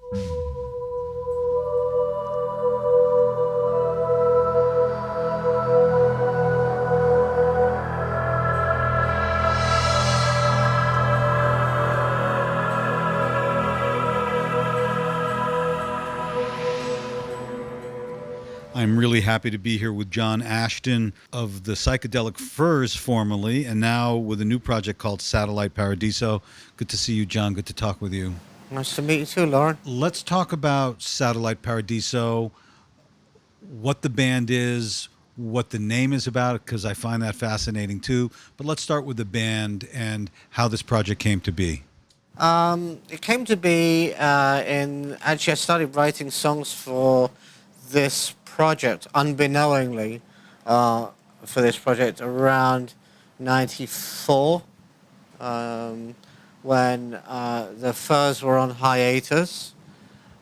I'm really happy to be here with John Ashton of the Psychedelic Furs formerly, and now with a new project called Satellite Paradiso. Good to see you, John. Good to talk with you. Nice to meet you too, Lauren. Let's talk about Satellite Paradiso, what the band is, what the name is about, because I find that fascinating too. But let's start with the band and how this project came to be. It came to be actually I started writing songs for this project unbeknowingly for this project around 94 when the Furs were on hiatus.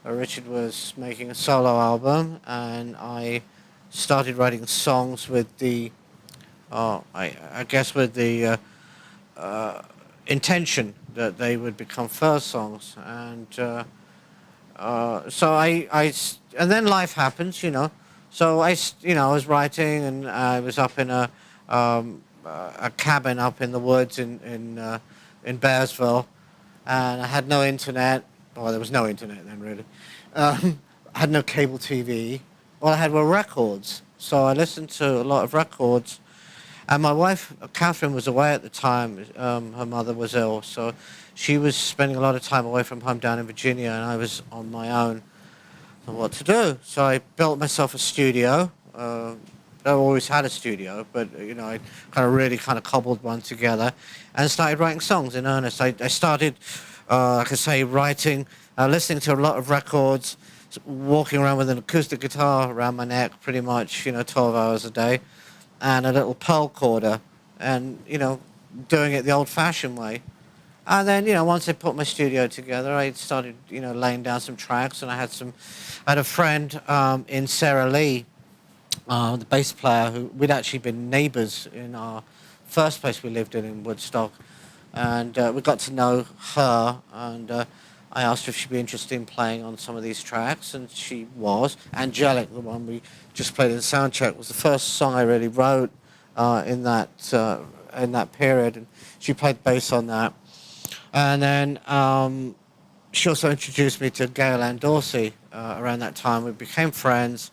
Richard was making a solo album and I started writing songs with the I guess with the intention that they would become Furs songs, and so and then life happens, you know. So I was writing, and I was up in a cabin up in the woods in Bearsville, and I had no internet. Well, there was no internet then, really. I had no cable TV. All I had were records. So I listened to a lot of records. And my wife, Catherine, was away at the time. Her mother was ill, so she was spending a lot of time away from home down in Virginia, and I was on my own on what to do. So I built myself a studio. I always had a studio, but I really cobbled one together and started writing songs in earnest. I started, like I say, writing, listening to a lot of records, walking around with an acoustic guitar around my neck pretty much, 12 hours a day, and a little pearl recorder, and, doing it the old-fashioned way. And then, once I put my studio together, I started, laying down some tracks, and I had a friend in Sarah Lee, the bass player, who we'd actually been neighbours in our first place we lived in Woodstock, and we got to know her, and I asked her if she'd be interested in playing on some of these tracks, and she was. Angelic, the one we just played in Soundcheck, was the first song I really wrote in that period, and she played bass on that. And then she also introduced me to Gail Ann Dorsey around that time. We became friends,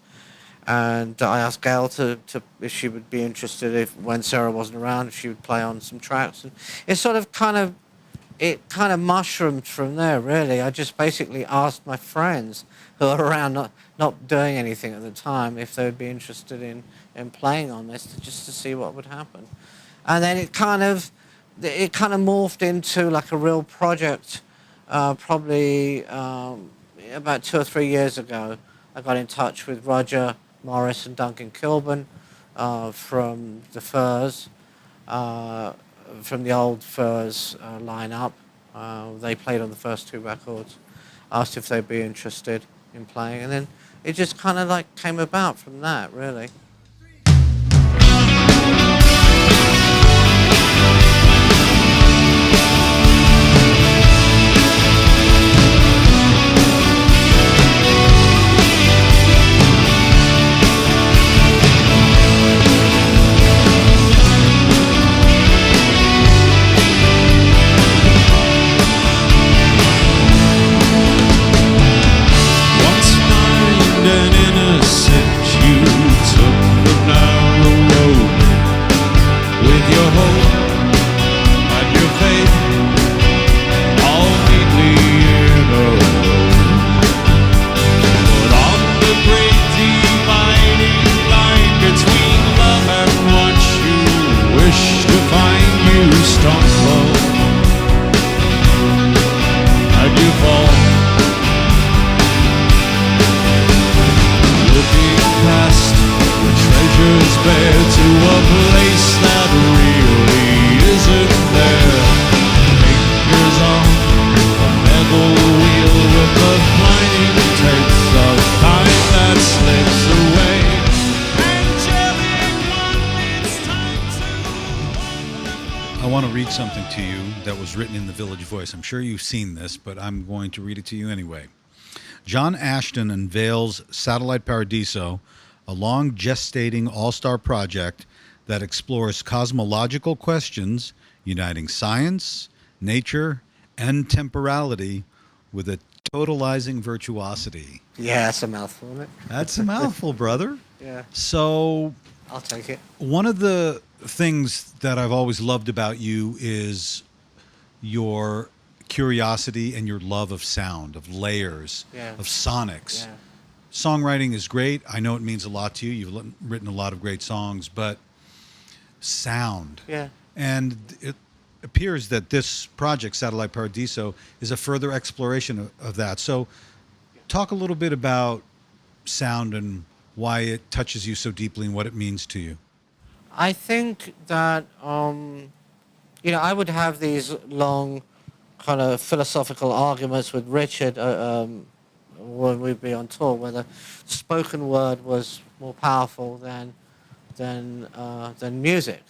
and I asked Gail to if she would be interested when Sarah wasn't around, if she would play on some tracks. And it kind of mushroomed from there, really. I just basically asked my friends who were around, not doing anything at the time, if they would be interested in playing on this, just to see what would happen. And then it kind of morphed into like a real project. Probably about 2 or 3 years ago, I got in touch with Roger Morris and Duncan Kilburn from the Furs. From the old Furs lineup. They played on the first 2 records. Asked if they'd be interested in playing, and then it just kind of like came about from that, really. And innocent, you took the narrow road with your hope and your faith all neatly in a row. But on the great dividing line between love and what you wish to find, you stumble and you fall. Looking past the treasures bare to a place that really isn't there. Fingers on the metal wheel with the blinding tapes of time that slips away. Angelic one, it's time to... I want to read something to you that was written in the Village Voice. I'm sure you've seen this, but I'm going to read it to you anyway. John Ashton unveils Satellite Paradiso, a long gestating all-star project that explores cosmological questions uniting science, nature, and temporality with a totalizing virtuosity. Yeah, that's a mouthful, isn't it? That's a mouthful, brother. Yeah, So, I'll take it. one of the things that I've always loved about you is your curiosity and your love of sound, of layers, Yeah. of sonics. Yeah. Songwriting is great. I know it means a lot to you. You've written a lot of great songs, but sound. Yeah. And it appears that this project, Satellite Paradiso, is a further exploration of that. So, talk a little bit about sound and why it touches you so deeply and what it means to you. I think that I would have these long, kind of philosophical arguments with Richard when we'd be on tour, whether spoken word was more powerful than music,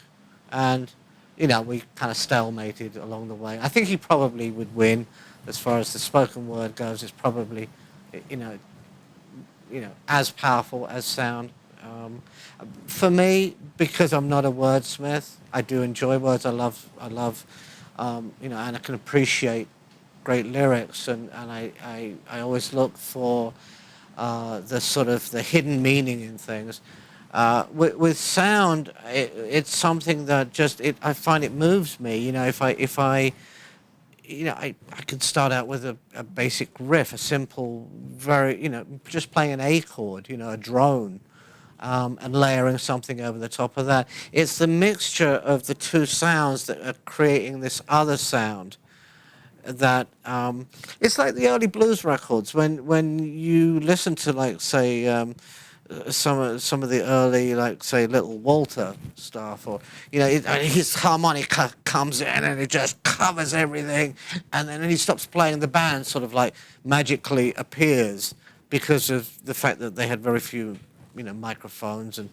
and we kind of stalemated along the way. I think he probably would win as far as the spoken word goes. It's probably, you know, as powerful as sound. For me, because I'm not a wordsmith, I do enjoy words. I love, and I can appreciate great lyrics, and I always look for the sort of the hidden meaning in things. With sound, it's something that I find it moves me. I could start out with a basic riff, a simple, very, just playing an A chord, a drone, and layering something over the top of that. It's the mixture of the two sounds that are creating this other sound that, it's like the early blues records. When you listen to, like, say, some of the early, like, say, Little Walter stuff, or his harmonica comes in and it just covers everything, and then he stops playing, the band sort of like magically appears because of the fact that they had very few microphones, and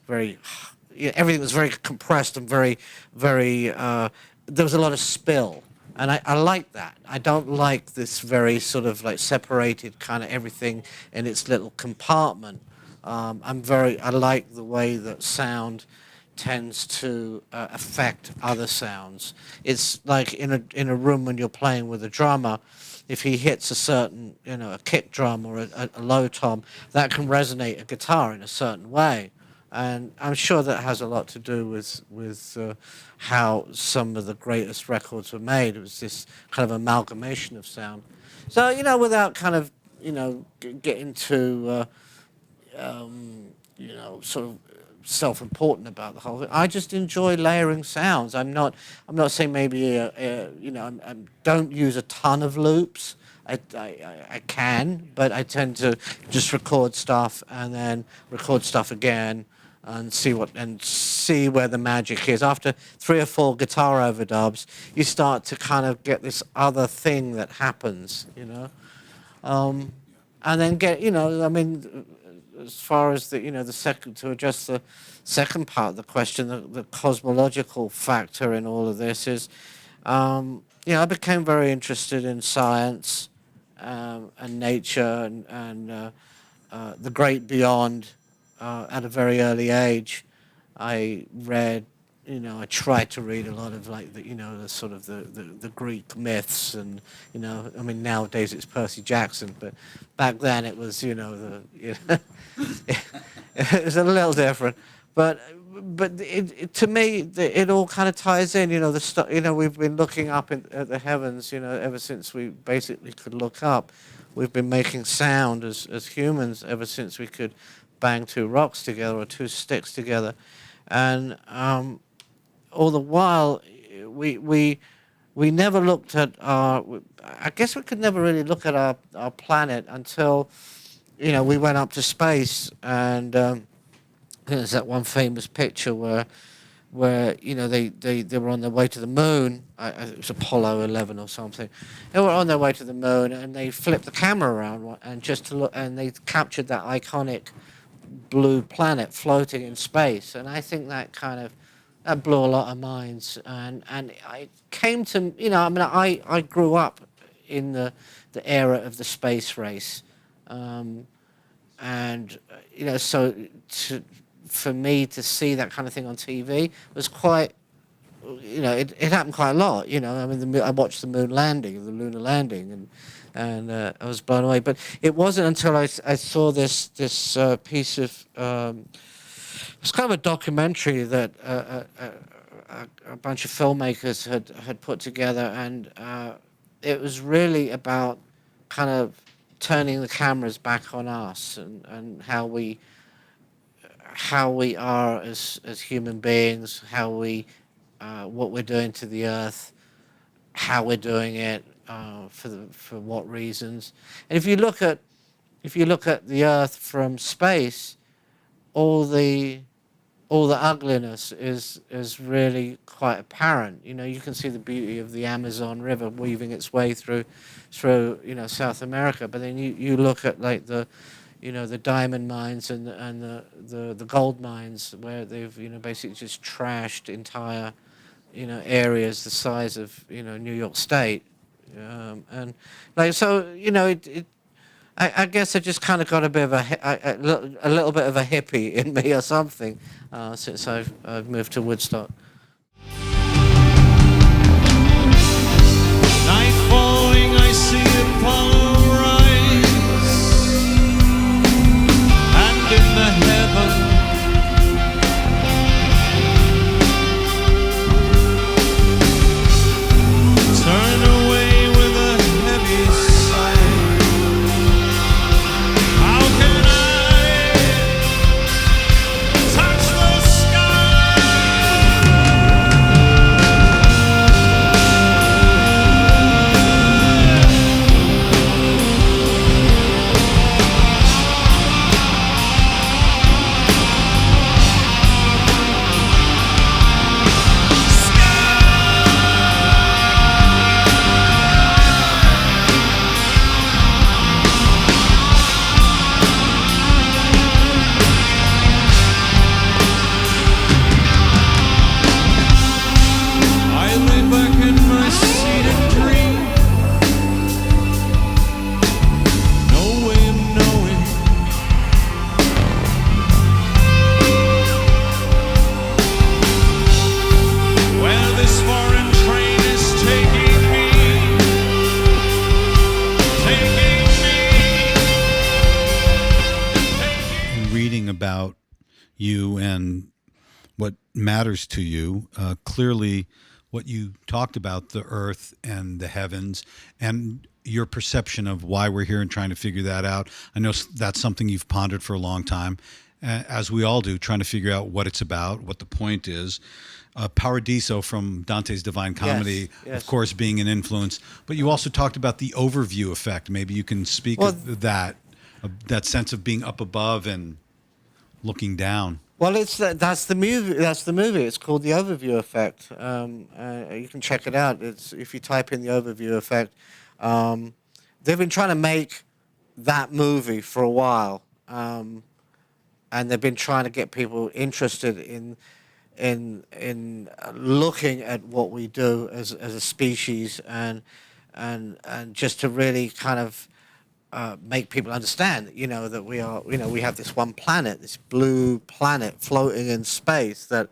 everything was very compressed and very there was a lot of spill. And I like that. I don't like this very sort of like separated kind of everything in its little compartment. I like the way that sound tends to affect other sounds. It's like in a room when you're playing with a drummer, if he hits a certain, a kick drum or a low tom, that can resonate a guitar in a certain way. And I'm sure that has a lot to do with how some of the greatest records were made. It was this kind of amalgamation of sound. So, without kind of, getting too, sort of self-important about the whole thing, I just enjoy layering sounds. I'm not saying maybe, I don't use a ton of loops. I can, but I tend to just record stuff and then record stuff again, and see where the magic is. After 3 or 4 guitar overdubs, you start to kind of get this other thing that happens, and then as far as the second, to address the second part of the question, the cosmological factor in all of this is, I became very interested in science and nature and the great beyond. At a very early age, I read, I tried to read a lot of like the sort of the Greek myths, and nowadays it's Percy Jackson, but back then it was it was a little different, but to me it all kind of ties in. We've been looking up at the heavens, ever since we basically could look up. We've been making sound as humans ever since we could bang 2 rocks together or 2 sticks together, and all the while we never looked at our. I guess we could never really look at our planet until we went up to space, and there's that one famous picture where they were on their way to the moon. It was Apollo 11 or something. They were on their way to the moon, and they flipped the camera around and just to look, and they captured that iconic blue planet floating in space. And I think that blew a lot of minds. And I came to, I grew up in the era of the space race, and so for me to see that kind of thing on TV was quite, it happened quite a lot. I mean, I watched the moon landing, the lunar landing, and I was blown away. But it wasn't until I saw this piece of it's kind of a documentary that a bunch of filmmakers had put together, and it was really about kind of turning the cameras back on us and how we are as human beings, how we what we're doing to the earth, how we're doing it, for what reasons. And if you look at the earth from space, all the ugliness is really quite apparent. You can see the beauty of the Amazon River weaving its way through South America, but then you look at like the diamond mines and the gold mines where they've basically just trashed entire areas the size of New York State, and like so I guess I just kind of got a bit of a little bit of a hippie in me or something since I've moved to Woodstock. Night falling, I see Apollo rise, and in the heaven turn away with a heavy sigh. How can I touch the sky? I lay back in my seat and dream. No way of knowing where this foreign train is taking me. In reading about you and what matters to you, clearly what you talked about, the earth and the heavens, and your perception of why we're here and trying to figure that out. I know that's something you've pondered for a long time, as we all do, trying to figure out what it's about, what the point is. Paradiso from Dante's Divine Comedy, yes. of course, being an influence. But you also talked about the overview effect. Maybe you can speak of that sense of being up above and looking down. Well, that's the movie. That's the movie. It's called The Overview Effect. You can check it out. It's if you type in The Overview Effect. They've been trying to make that movie for a while, and they've been trying to get people interested in looking at what we do as a species, and just to really kind of make people understand, that we are, we have this one planet, this blue planet floating in space. That,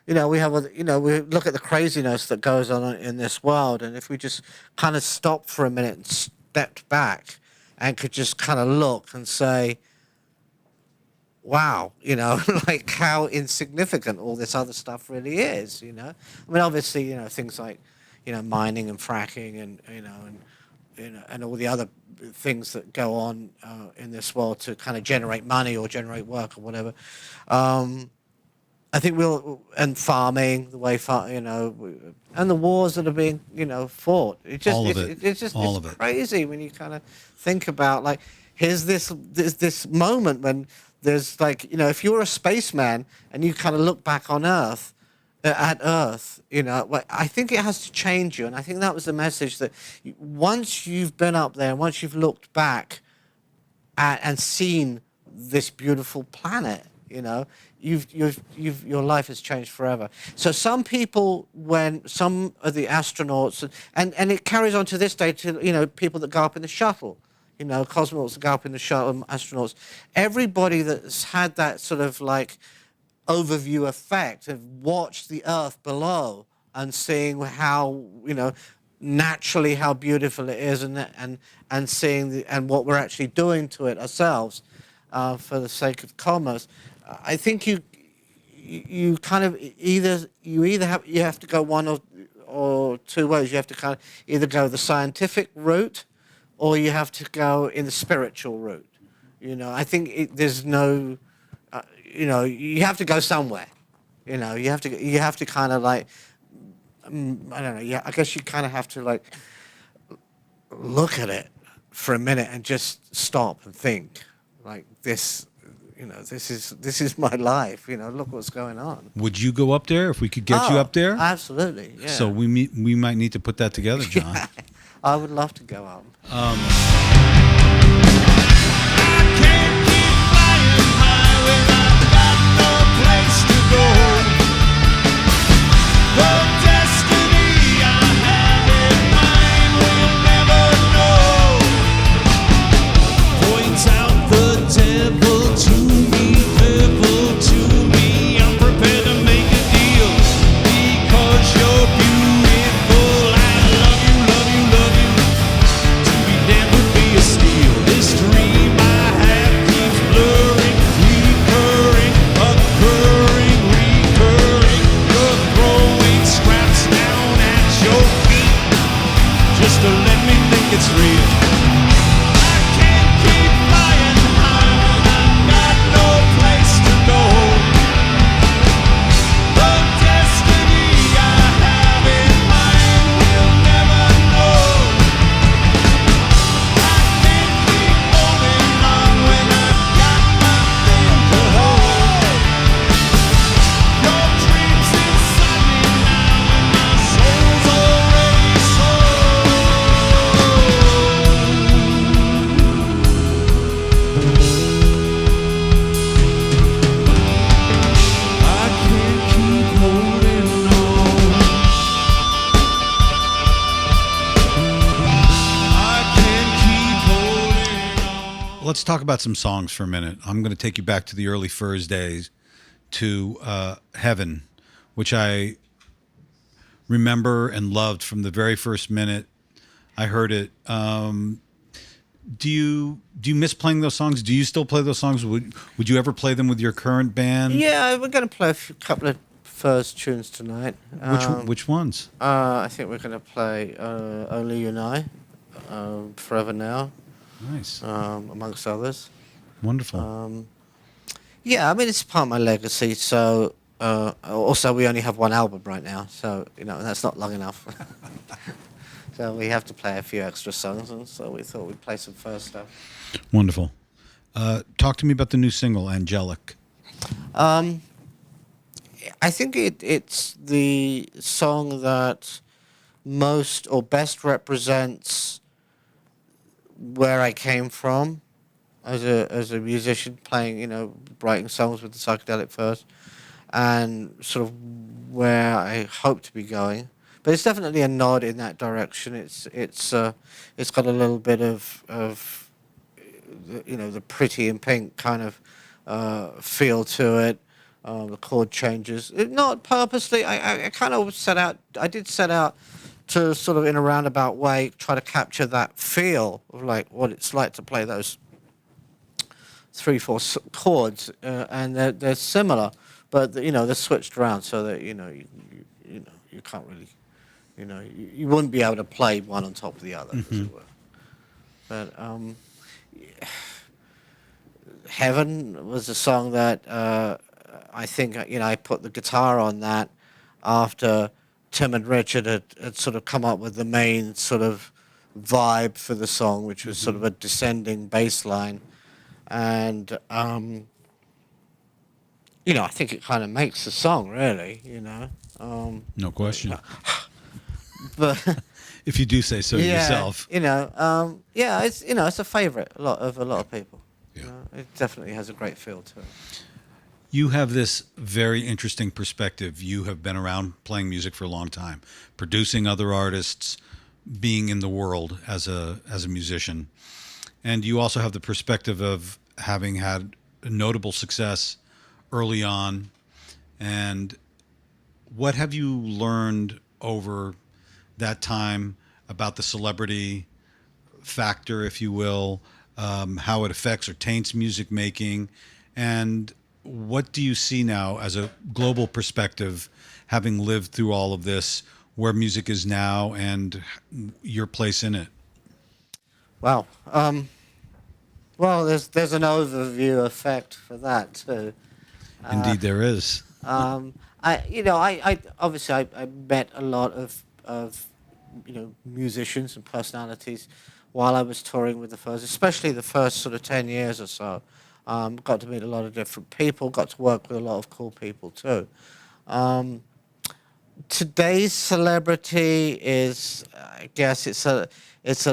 we have, we look at the craziness that goes on in this world, and if we just kind of stopped for a minute and stepped back, and could just kind of look and say, wow, like how insignificant all this other stuff really is. I mean, obviously, things like, mining and fracking and and all the other things that go on in this world to kind of generate money or generate work or whatever. I think and farming, the way and the wars that are being fought. It's crazy when you kind of think about, like, here's this moment when there's, like, if you're a spaceman and you kind of look back on Earth, at Earth, I think it has to change you. And I think that was the message, that once you've been up there and once you've looked back and seen this beautiful planet, You know, your life has changed forever. So some people, when some of the astronauts, and it carries on to this day to people that go up in the shuttle, cosmonauts that go up in the shuttle, astronauts, everybody that's had that sort of like overview effect of watched the Earth below and seeing how naturally how beautiful it is, and seeing and what we're actually doing to it ourselves for the sake of commerce. I think you kind of either have to go one or two ways. You have to kind of either go the scientific route, or you have to go in the spiritual route. I think there's no, you have to go somewhere. You have to kind of like, I don't know. Yeah, I guess you kind of have to like look at it for a minute and just stop and think, like this. This is my life. Look what's going on. Would you go up there if we could get you up there? Absolutely. Yeah. So we might need to put that together, John. Yeah, I would love to go up. Let's talk about some songs for a minute. I'm going to take you back to the early Furs days, to Heaven, which I remember and loved from the very first minute I heard it. Do you miss playing those songs? Do you still play those songs? Would you ever play them with your current band? Yeah, we're going to play a couple of Furs tunes tonight. Which ones? I think we're going to play Only You and I, Forever Now. Nice. Amongst others. Wonderful. Yeah, I mean, it's part of my legacy. So, also, we only have one album right now, so that's not long enough. So we have to play a few extra songs, and so we thought we'd play some Furs stuff. Wonderful. Talk to me about the new single, Angelic. I think it's the song that most or best represents where I came from as a musician, playing, writing songs with the Psychedelic Furs, and sort of where I hope to be going. But it's definitely a nod in that direction. It's got a little bit of the Pretty in Pink kind of feel to it. The chord changes. Not purposely. I kind of did set out to sort of, in a roundabout way, try to capture that feel of like what it's like to play those 3/4 chords, and they're similar, but they're switched around so that you can't really, you wouldn't be able to play one on top of the other, as it were. But Heaven was a song that I think I put the guitar on that after Tim and Richard had sort of come up with the main sort of vibe for the song, which was sort of a descending bass line. And, I think it kind of makes the song, really, No question. But if you do say so yourself. it's a favorite of a lot of people. Yeah. It definitely has a great feel to it. You have this very interesting perspective. You have been around playing music for a long time, producing other artists, being in the world as a musician. And you also have the perspective of having had notable success early on. And what have you learned over that time about the celebrity factor, if you will, how it affects or taints music making, and what do you see now as a global perspective, having lived through all of this, where music is now and your place in it? Well, well, there's an overview effect for that too. Indeed, there is. I obviously I met a lot of musicians and personalities while I was touring with the Furs, especially the first sort of 10 years or so. Got to meet a lot of different people, got to work with a lot of cool people too. Today's celebrity is, I guess it's a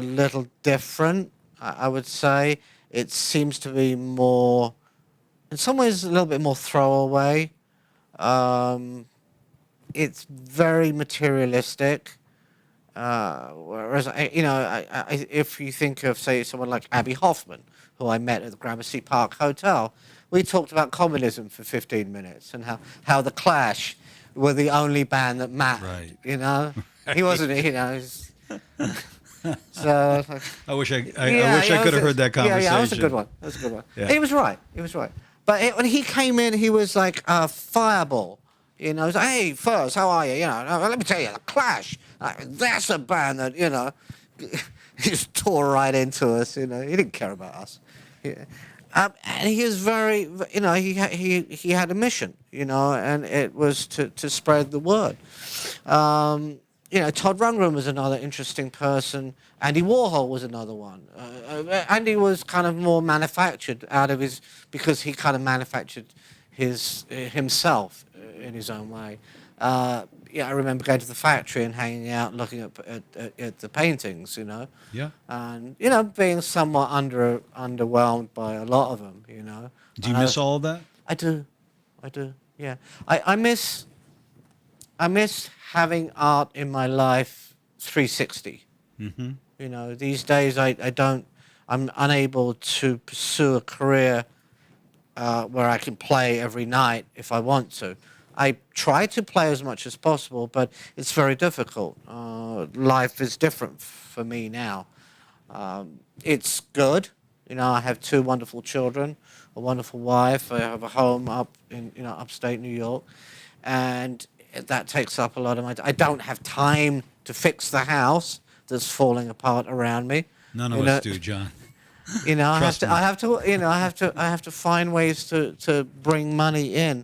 little different, I would say. It seems to be more, in some ways, a little bit more throwaway. It's very materialistic. Whereas, if you think of, say, someone like Abby Hoffman, who I met at the Gramercy Park Hotel, we talked about communism for 15 minutes and how the Clash were the only band that mattered. Right. You know, he wasn't. So I wish I could have heard that conversation. Yeah, that was a good one. That was a good one. Yeah. He was right. He was right. But when he came in, he was like a fireball. You know, he was like, "Hey, Furs, how are you? You know, let me tell you, the Clash. That's a band that he just tore right into us. You know, he didn't care about us. Yeah. And he was very, he had a mission, and it was to spread the word. Todd Rundgren was another interesting person. Andy Warhol was another one. Andy was kind of more manufactured because he kind of manufactured himself in his own way. I remember going to the factory and hanging out, looking at the paintings, Yeah. and being somewhat underwhelmed by a lot of them, Do you miss all of that? I do, yeah. I miss having art in my life 360. Mm-hmm. These days I'm unable to pursue a career where I can play every night if I want to. I try to play as much as possible, but it's very difficult. Life is different for me now. It's good. I have 2 wonderful children, a wonderful wife. I have a home up in upstate New York, and that takes up a lot of my time. I don't have time to fix the house that's falling apart around me. None of us do, John. I have to find ways to bring money in.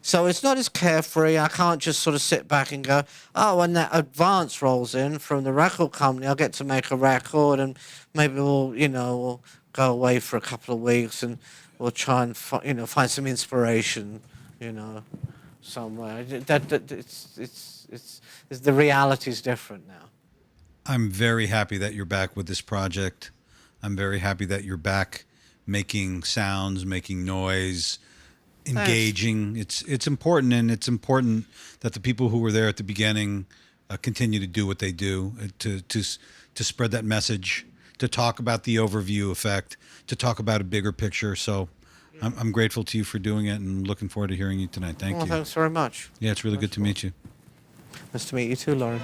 So it's not as carefree. I can't just sort of sit back and go, oh, when that advance rolls in from the record company, I'll get to make a record, and maybe we'll go away for a couple of weeks and we'll try and find some inspiration, somewhere. It's the reality is different now. I'm very happy that you're back with this project. I'm very happy that you're back making sounds, making noise, engaging. It's important, and it's important that the people who were there at the beginning continue to do what they do, to spread that message, to talk about the overview effect, to talk about a bigger picture. So I'm grateful to you for doing it, and looking forward to hearing you tonight. Thank you. Thanks very much. Yeah, it's really good to meet you. Nice to meet you too, Lauren.